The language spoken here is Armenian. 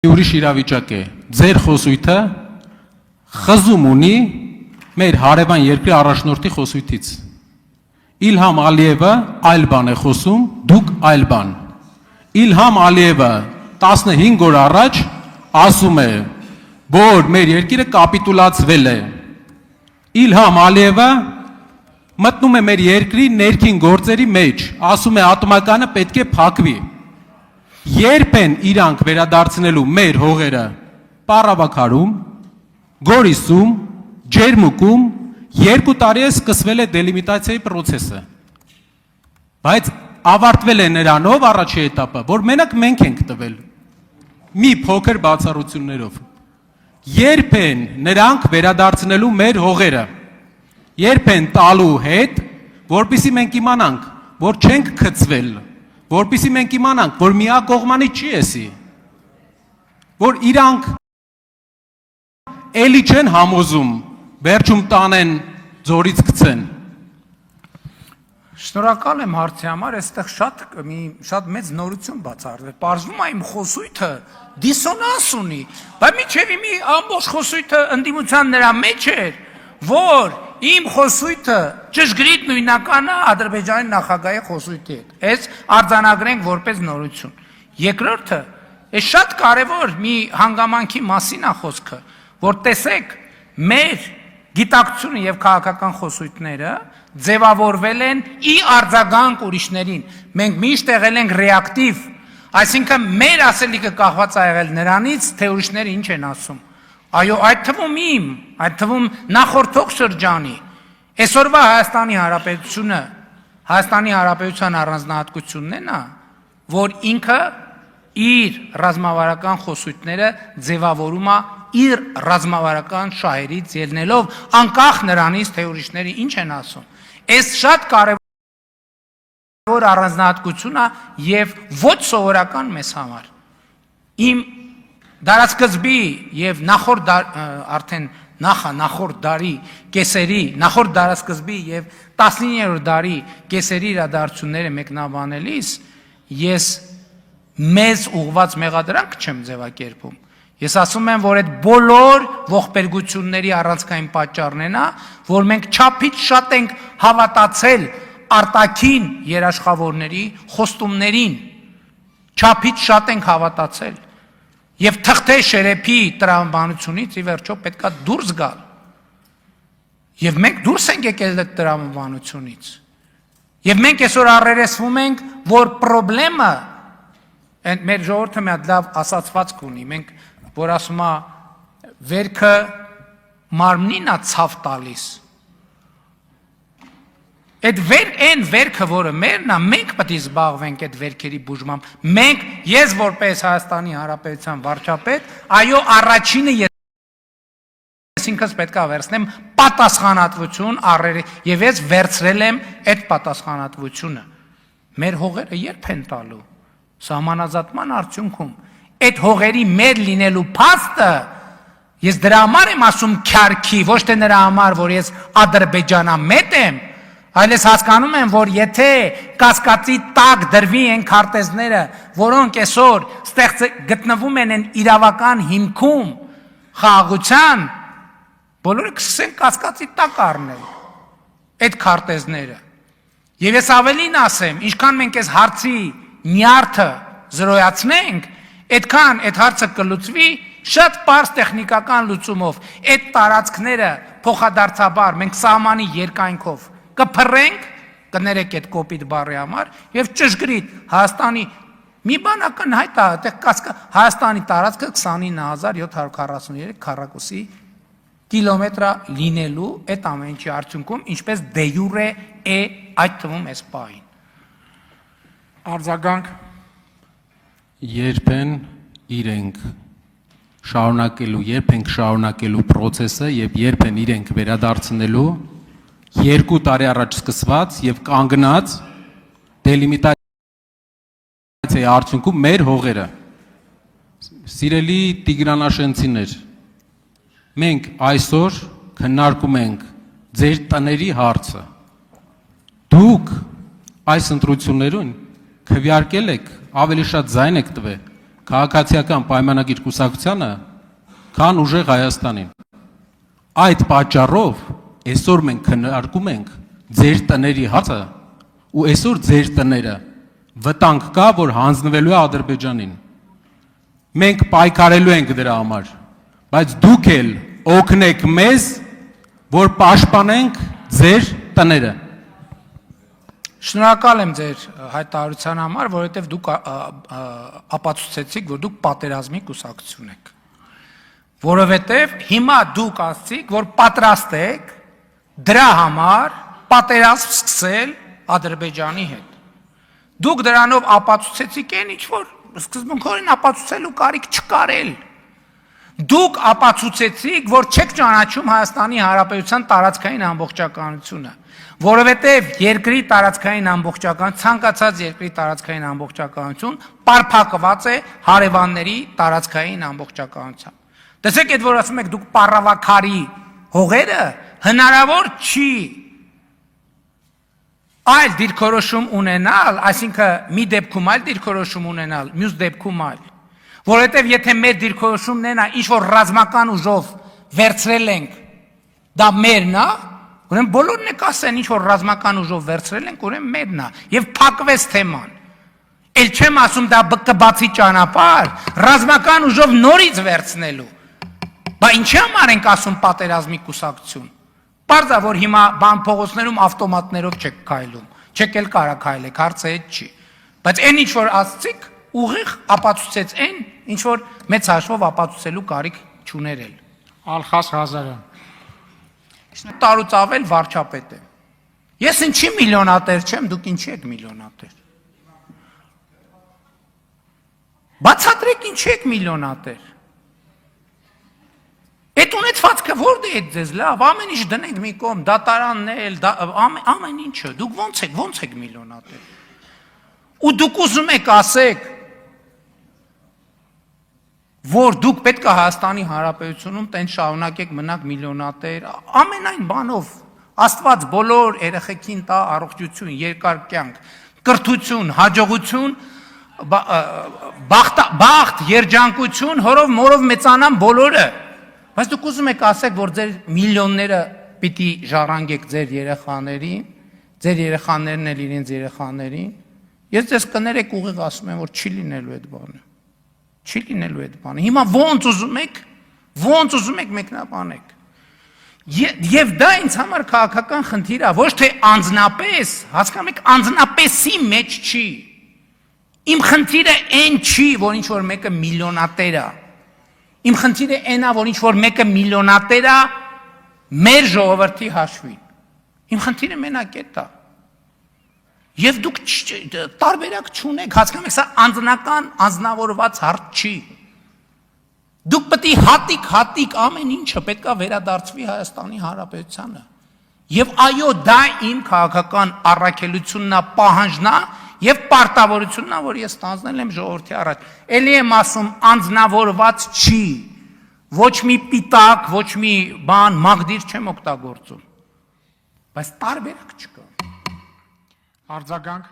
ուրիշ իրավիճակ է, ձեր խոսույթը խզում ունի մեր հարևան երկրի առաջնորդի խոսույթից։ Իլհամ Ալիևը այլ բան է խոսում, դուք այլ բան։ Իլհամ Ալիևը 15 օր առաջ ասում է, որ մեր երկիրը կապիտուլացվել է։ Իլհամ Ալիևը մտնում է մեր երկրի ներքին գործերի մեջ, ասում է ատոմականը պետք է փակվի։ Երբ են իրանք վերադարձնելու մեր հողերը Պարավաքարում, Գորիսում, Ջերմուկում 2 տարի է սկսվել է դելիմիտացիայի process-ը։ Բայց ավարտվել է նրանով առաջի էտապը, որ մենակ մենք ենք տվել։ Մի փոքր բացառություններով։ Երբ են նրանք վերադարձնելու մեր հողերը, երբ են տալու հետ, որպեսզի մենք իմանանք, որ չենք քծվել, որպեսզի մենք իմանանք, որ միակողմանի չի էսի, որ իրանք էլի չեն համոզում, վերջում տանեն, ձորից գցեն։ Շնորհակալ եմ հարցի համար, այստեղ շատ մեծ նորություն բացառվել։ Պարզվում է իմ խոսույթը դիսոնանս ունի, բայց միչև մի ամբողջ խոսույթը ընդդիմության նրա մեջ էր, որ իմ խոսույթը ճշգրիտ նույնականը Ադրբեջանի նախագահի խոսույթի հետ։ Այս արձանագրենք որպես նորություն։ Երկրորդը, այս շատ կարևոր մի հանգամանքի մասին է խոսքը, որ տեսեք, մեր գիտակցությունը եւ քաղաքական խոսույթները ձևավորվել են ի արձագանք ուրիշներին։ Մենք միշտ եղել ենք ռեակտիվ, այսինքն մեր ասելիքը կախված է եղել նրանից, թե ուրիշները ինչ են ասում։ Այո, այդ թվում իմ, այդ թվում նախորդող շրջանի, այսօրվա Հայաստանի Հանրապետությունը, Հայաստանի Հանրապետության առանձնահատկությունն է նա, որ ինքը իր ռազմավարական խոսույթները ձևավորում է իր ռազմավարական շահերից ելնելով, անկախ նրանից, թե ուրիշները ինչ են ասում։ Այս շատ կարևոր առանձնահատկություն է եւ ոչ սովորական մեզ համար։ Իմ դարաշրջանի եւ նախորդ դարի կեսերի, նախորդ դարաշրջանի եւ 19-րդ դարի կեսերի իրադարձությունները մեկնաբանելիս ես մեզ ուղված մեղադրանք չեմ ձևակերպում։ Ես ասում եմ, որ այդ բոլոր ողբերգությունների առանցքային պատճառն է նա, որ մենք չափից շատ ենք հավատացել արտաքին երաշխավորների խոստումներին, չափից շատ ենք հավատացել։ Եվ թղթե շերեփի տրամաբանությունից ի վերջո պետքա դուրս գալ։ Եվ մենք դուրս ենք եկել այդ տրամաբանությունից։ Եվ մենք այսօր առերեսվում ենք, որ խնդրեմը մեր ժողովուրդը մի հատ լավ ասացվածք ունի, մենք որ ասում է վերքը մարմնին է ցավ տալիս։ Այդ վերքը, որը մերն է, մենք պետք է զբաղվենք այդ վերքերի բուժմամբ։ Մենք, ես որպես Հայաստանի Հանրապետության վարչապետ, այո, առաջինը ես ինքս պետք է վերցնեմ պատասխանատվություն եւ ես վերցրել եմ այդ պատասխանատվությունը։ Մեր հողերը երբ են տալու։ Սահմանազատման արդյունքում այդ հողերի մեր լինելու փաստը ես դրա համար եմ ասում քյարքի, ոչ թե նրա համար, որ ես ադրբեջանամետ եմ, այլ ես հասկանում եմ, որ եթե կասկածի տակ դրվի են քարտեզները, որոնք այսօր գտնվում են իրավական հիմքում խաղաղության, բոլորը կսկսեն կասկածի տակ առնել այդ քարտեզները։ Եվ ես ավելին ասեմ, ինչքան մենք այս հարցի նյարդը զրոյացնենք, այդքան այդ հարցը կլուծվի շատ պարզ տեխնիկական լուծումով։ Այդ տարածքները փոխադարձաբար մենք սահմանի երկայնքով կփռենք, կներեք այդ կոպիտ բառի համար, եւ ճշգրիտ Հայաստանի մի բան ակնհայտ է, այդտեղ Հայաստանի տարածքը 29743 քառակուսի կիլոմետր լինելու այդ ամեն ինչի արդյունքում, ինչպես դե յուրե է այդ թվում էս պահին։ Արձագանք Երբ ենք շարունակելու process-ը եւ երբ են իրենք վերադարձնելու 2 տարի առաջ սկսված եւ կանգնած դելիմիտացիայի արդյունքում մեր հողերը։ Սիրելի Տիգրանաշենցիներ, մենք այսօր քննարկում ենք ձեր տների հարցը։ Դուք այս ընտրություններուն քվեարկել եք, ավելի շատ ձայն եք տվել, քաղաքացիական պայմանագիր կուսակցությանը, քան ուժեղ Հայաստանին։ Այդ պատճառով այսօր մենք քննարկում ենք ձեր տների հարցը, ու այսօր ձեր տները վտանգ կա, որ հանձնվելու է Ադրբեջանին։ Մենք պայքարելու ենք դրա համար, բայց դուք էլ օգնեք մեզ, որ պաշտպանենք ձեր տները։ Շնորհակալ եմ ձեր հայտարարության համար, որովհետև դուք ապացուցեցիք, որ դուք պատերազմի կուսակցություն եք։ Որովհետև հիմա դուք ասցիք, որ պատրաստ եք դրա համար պատերազմ սկսել Ադրբեջանի հետ։ Դուք դրանով ապացուցեցիք այն, ինչ որ սկզբունքորեն ապացուցելու կարիք չկար էլ։ Դուք ապացուցեցիք, որ չեք ճանաչում Հայաստանի Հանրապետության տարածքային ամբողջականությունը, որովհետև երկրի տարածքային ամբողջական, ցանկացած երկրի տարածքային ամբողջականություն պարփակված է հարևանների տարածքային ամբողջականությամբ։ Տեսեք, այդ որ ասում եք դուք պարավաքարի հողերը, հնարավոր չի այլ դիրքորոշում ունենալ, այսինքն մի դեպքում այլ դիրքորոշում ունենալ, մյուս դեպքում այլ։ Որովհետև եթե մեր դիրքորոշումն են, ինչ որ ռազմական ուժով վերցրել ենք, դա մերն է, ուրեմն բոլորն եք ասեն, ինչ որ ռազմական ուժով վերցրել ենք, ուրեմն մերն է, եւ փակվեց թեման։ Էլ չեմ ասում դա կբացի ճանապարհ, ռազմական ուժով նորից վերցնելու։ Բա ինչի համար ենք ասում պատերազմի կուսակցություն։ Պարզ է, որ հիմա բան փողոցներում ավտոմատներով չեք քայլում, չեք էլ կարա քայլեք, հարցը այդ չի։ Բայց այն ինչ որ ասցիք, ուղիղ ապացուցեց այն, ինչ որ մեծ հաշվով ապացուցելու կարիք չուներ էլ։ Ալխաս Ղազարյան։ Տարուց ավել վարչապետ եմ։ Ես ինչի միլիոնատեր չեմ, դուք ինչի եք միլիոնատեր։ Բացատրեք ինչի եք միլիոնատեր։ Այդ ունեցվածքը որտե է ձեզ լավ, ամեն ինչ դնենք մի կողմ, դատարաններ, ամեն ինչը, դուք ոնց եք միլիոնատեր։ Ու դուք ուզում եք ասեք, որ դուք պետք է Հայաստանի Հանրապետությունում տենց շարունակեք մնաք միլիոնատեր, ամենայն բանով Աստված բոլոր երեխեքին տա առողջություն, երկար կյանք, կրթություն, հաջողություն, բախտ, երջանկություն, հորով մորով մեծանան բոլորը։ Բայց դուք ուզում եք ասեք, որ ձեր միլիոնները պիտի ժառանգեք ձեր երեխաներին, ձեր երեխաներն էլ իրենց երեխաներին։ Ես ձեզ կներեք ուղիղ ասում եմ, որ չի լինելու այդ բանը։ Չի լինելու այդ բանը։ Հիմա ոնց ուզում եք մեկնաբանեք։ Եվ դա ինձ համար քաղաքական խնդիր է, ոչ թե անձնապես, հասկանում եք, անձնապեսի մեջ չի։ Իմ խնդիրը այն չի, որ ինչ որ մեկը միլիոնատեր է։ Իմ խնդիրը այն է, որ ինչ որ մեկը միլիոնատեր է մեր ժողովրդի հաշվին։ Իմ խնդիրը մենակ է դա։ Եվ դուք տարբերակ չունեք, հասկանում եք, սա անձնական, անձնավորված հարց չի։ Դուք պետք է հատիկ ամեն ինչը պետք է վերադարձվի Հայաստանի Հանրապետությանը։ Եվ այո, դա իմ քաղաքական առաքելությունն է, պահանջն է եւ պարտավորությունն է, որ ես ստանձնել եմ ժողովրդի առաջ։ Էլի եմ ասում, անձնավորված չի։ Ոչ մի պիտակ, ոչ մի բան, մաղդիր չեմ օգտագործում։ Բայց տարբերակ չկա։ Արձագանք